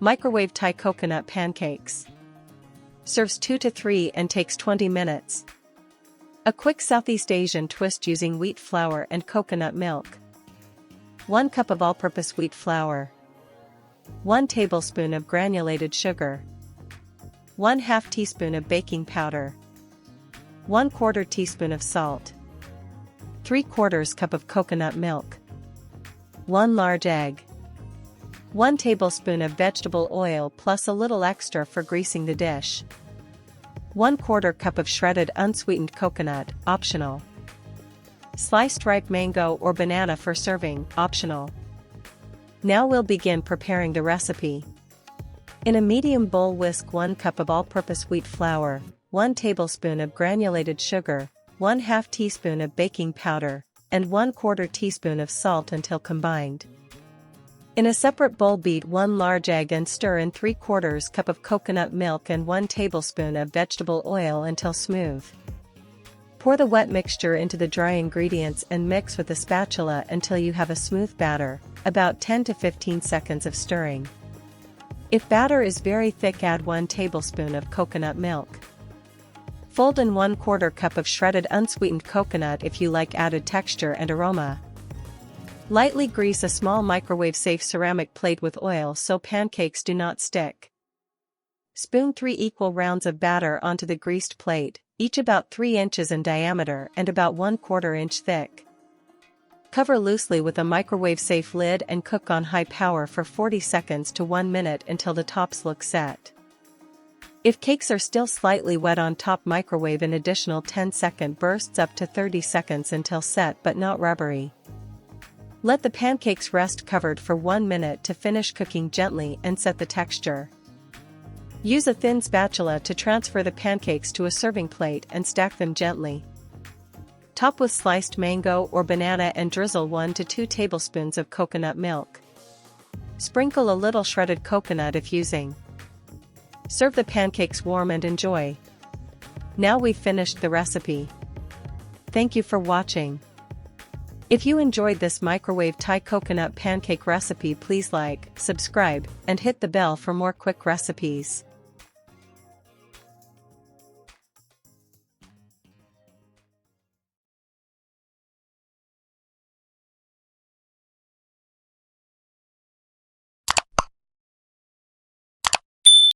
Microwave Thai Coconut Pancakes. Serves 2 to 3 and takes 20 minutes. A quick Southeast Asian twist using wheat flour and coconut milk. 1 cup of all-purpose wheat flour. 1 tablespoon of granulated sugar. 1/2 teaspoon of baking powder. 1/4 teaspoon of salt. 3/4 cup of coconut milk. 1 large egg. 1 tablespoon of vegetable oil plus a little extra for greasing the dish. 1/4 cup of shredded unsweetened coconut, optional. Sliced ripe mango or banana for serving, optional. Now we'll begin preparing the recipe. In a medium bowl, whisk 1 cup of all-purpose wheat flour, 1 tablespoon of granulated sugar, 1/2 teaspoon of baking powder, and 1/4 teaspoon of salt until combined. In a separate bowl, beat 1 large egg and stir in 3/4 cup of coconut milk and 1 tablespoon of vegetable oil until smooth. Pour the wet mixture into the dry ingredients and mix with a spatula until you have a smooth batter, about 10 to 15 seconds of stirring. If batter is very thick, add 1 tablespoon of coconut milk. Fold in 1/4 cup of shredded unsweetened coconut if you like added texture and aroma. Lightly grease a small microwave-safe ceramic plate with oil so pancakes do not stick. Spoon 3 equal rounds of batter onto the greased plate, each about 3 inches in diameter and about 1/4 inch thick. Cover loosely with a microwave-safe lid and cook on high power for 40 seconds to 1 minute until the tops look set. If cakes are still slightly wet on top, microwave an additional 10-second bursts up to 30 seconds until set but not rubbery. Let the pancakes rest covered for 1 minute to finish cooking gently and set the texture. Use a thin spatula to transfer the pancakes to a serving plate and stack them gently. Top with sliced mango or banana and drizzle 1 to 2 tablespoons of coconut milk. Sprinkle a little shredded coconut if using. Serve the pancakes warm and enjoy. Now we've finished the recipe. Thank you for watching. If you enjoyed this microwave Thai coconut pancake recipe, please like, subscribe, and hit the bell for more quick recipes.